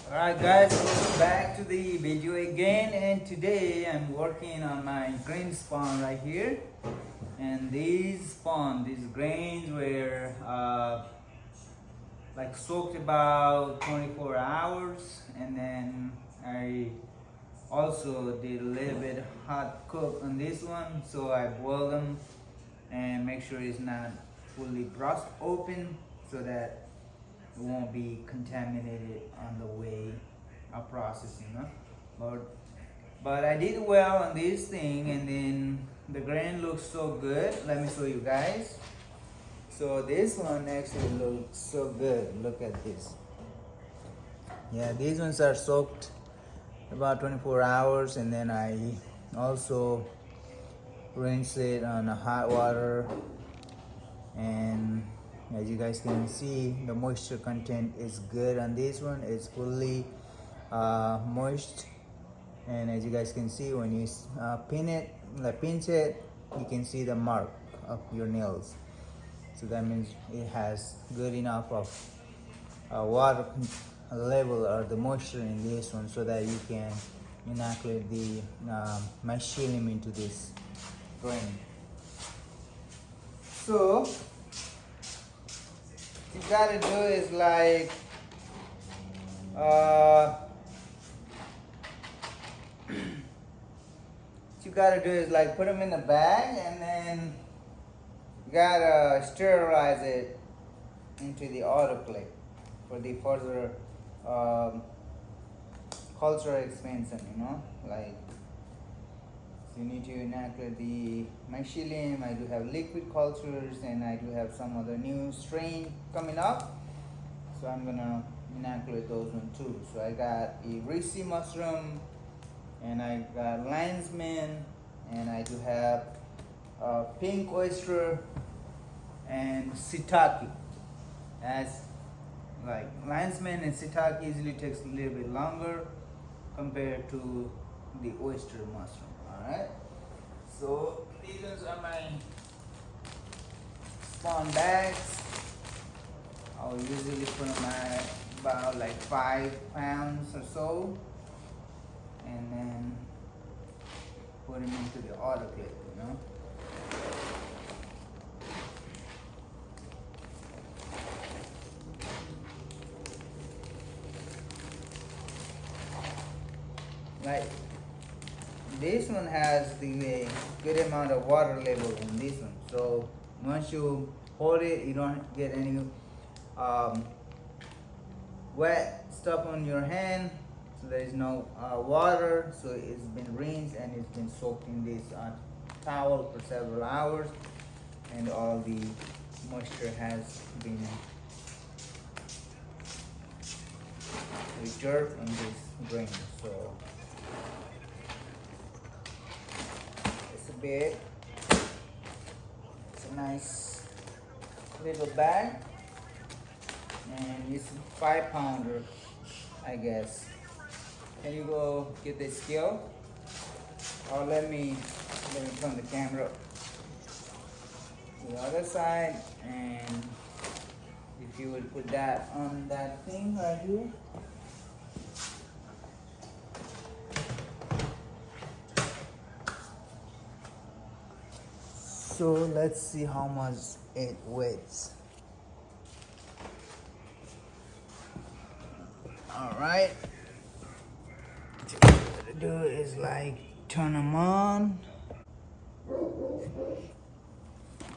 Alright guys, welcome back to the video again, and today I'm working on my grain spawn right here. And these grains were like soaked about 24 hours, and then I also did a little bit hot cook on this one, so I boiled them and make sure it's not fully brushed open so that it won't be contaminated on the way of processing, but I did well on this thing, and then the grain looks so good. Let me show you guys. So this one actually looks so good. Look at this. Yeah, these ones are soaked about 24 hours, and then I also rinse it on hot water, and as you guys can see, the moisture content is good on this one. It's fully moist, and as you guys can see, when you pinch it, you can see the mark of your nails. So that means it has good enough of water level or the moisture in this one, so that you can inoculate the mycelium into this grain. So you gotta do is like put them in a bag, and then you gotta sterilize it into the autoclave for the further cultural expansion, like, so you need to inoculate the mycelium. I do have liquid cultures, and I do have some other new strain coming up, so I'm gonna inoculate those one too. So I got a ricci mushroom, and I got lion's mane, and I do have pink oyster and shiitake. As like lion's mane and shiitake usually takes a little bit longer compared to the oyster mushroom. Alright, so these are my spawn bags. I'll usually put them at about like 5 pounds or so, and then put them into the autoclave, Like this one has the good amount of water level in this one, so once you hold it, you don't get any wet stuff on your hand. So there is no water, so it's been rinsed and it's been soaked in this towel for several hours, and all the moisture has been reserved in this grain. So it's a big, it's a nice little bag, and it's 5-pounder, I guess. Can you go get the scale? Or let me turn the camera to the other side, and if you would put that on that thing right here. So let's see how much it weighs. Alright, what to do is like turn them on.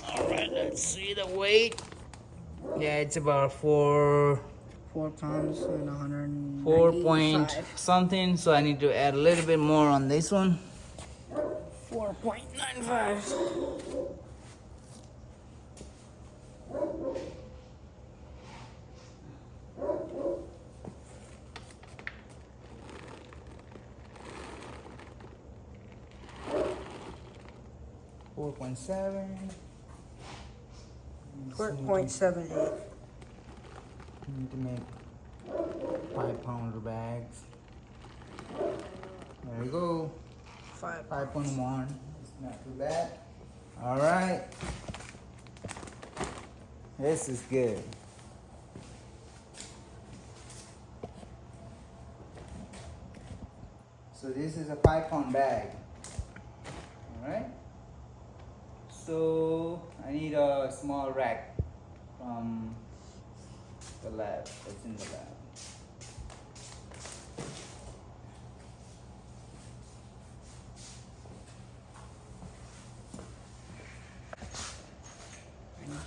Alright, let's see the weight. Yeah, it's about 4 pounds and 4 point 195. something, so I need to add a little bit more on this one. 4.95. Four point 4.78. Need to make 5-pounder bags. There we go. 5.1. It's not too bad. All right. This is good. So this is a 5-pound bag. Alright. So I need a small rack from the lab. That's in the lab.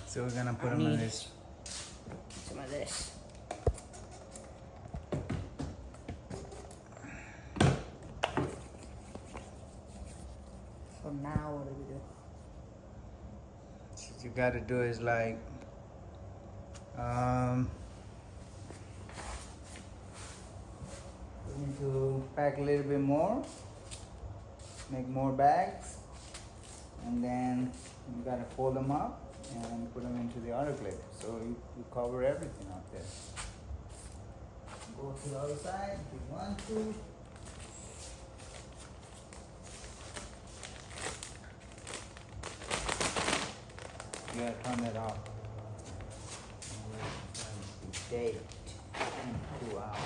So we're gonna put them in this. Some of this. So now what do we do? What you gotta do is like we need to pack a little bit more, make more bags, and then you gotta fold them up and put them into the autoclave. So you cover everything up there. Go to the other side if you want to. You gotta turn that off. Date in 2 hours.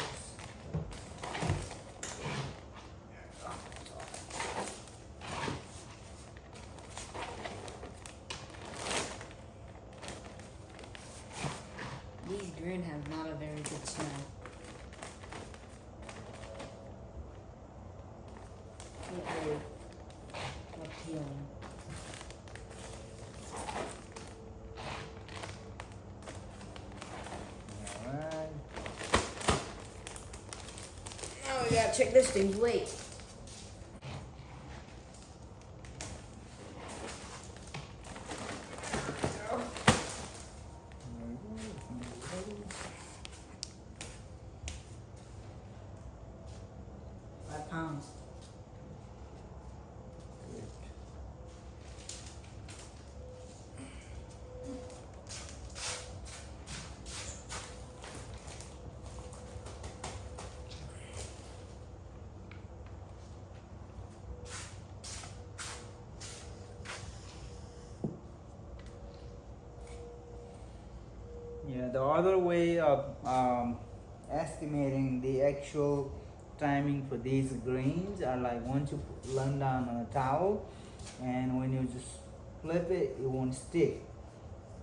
These green have not a very good smell. Not very appealing. Alright. Now we gotta check this thing's weight. £5. Good. Yeah, the other way of estimating the actual timing for these grains are like once you put them down on a towel, and when you just flip it, it won't stick.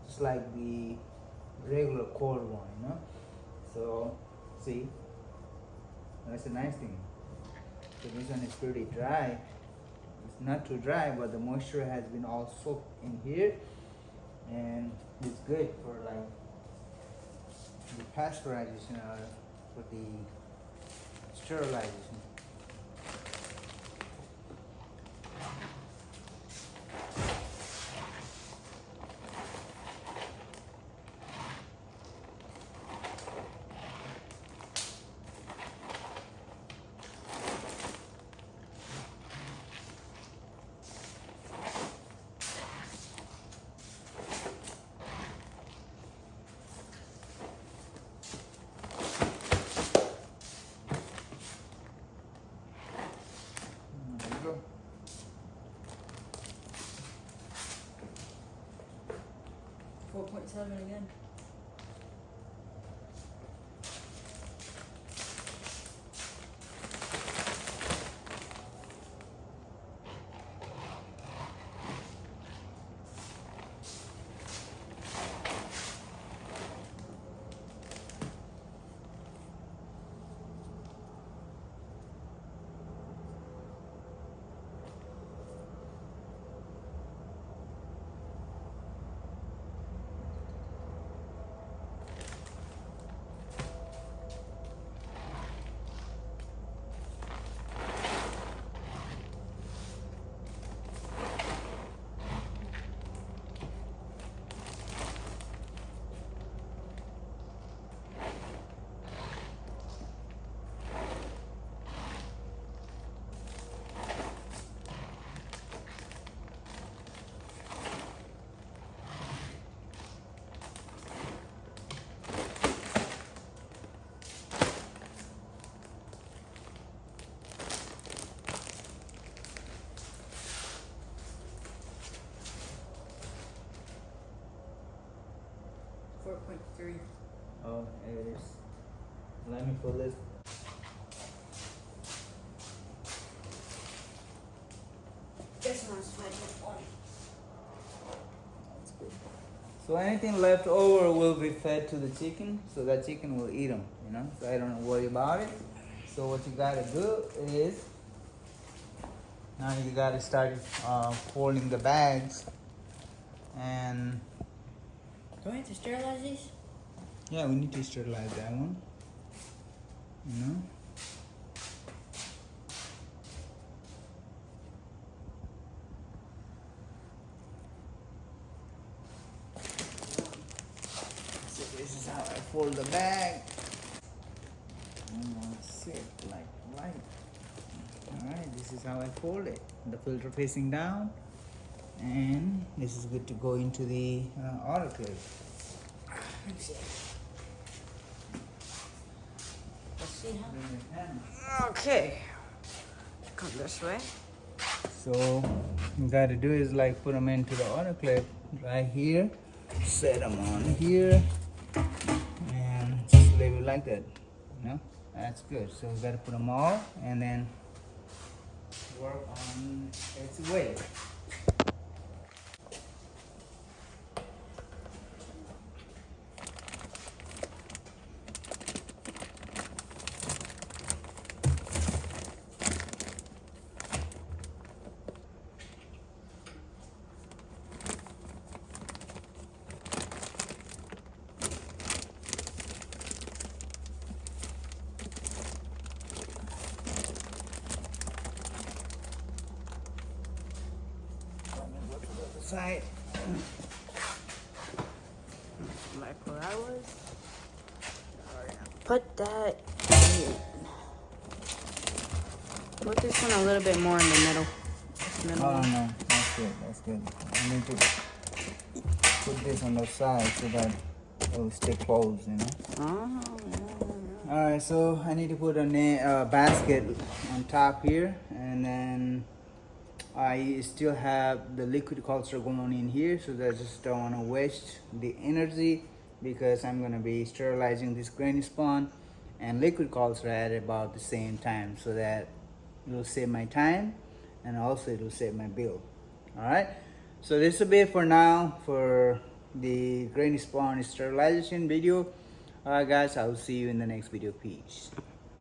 Just like the regular cord one, you know. So see, that's a nice thing. So this one is pretty dry. It's not too dry, but the moisture has been all soaked in here, and it's good for like the pasteurization or for the sterilization. There you go. 4.7 again. .3. Oh, it is. Let me pull this. this one's special one. That's good. So anything left over will be fed to the chicken, so that chicken will eat them, you know. So I don't worry about it. So what you gotta do is now you gotta start folding the bags, and Do I have to sterilize these? yeah, we need to sterilize that one. You know. So this is how I fold the bag. I'm gonna sit like right. Alright, this is how I fold it. The filter facing down. And this is good to go into the autoclave. Let me see. Let's see how. Okay. Come this way. So you gotta do is like put them into the autoclave right here, set them on here, and just leave it like that. You know, that's good. So we gotta put them all and then work on its way. Side. Like where I was. Put that in. Put this one a little bit more in the middle. Oh no, that's good, that's good. I need to put this on the side so that it will stay closed, you know. Oh, Alright, so I need to put a basket on top here, and then I still have the liquid culture going on in here, so I just don't want to waste the energy because I'm going to be sterilizing this granny spawn and liquid culture at about the same time, so that it will save my time and also it will save my bill. Alright, so this will be it for now for the granny spawn sterilization video. Alright guys, I will see you in the next video. Peace.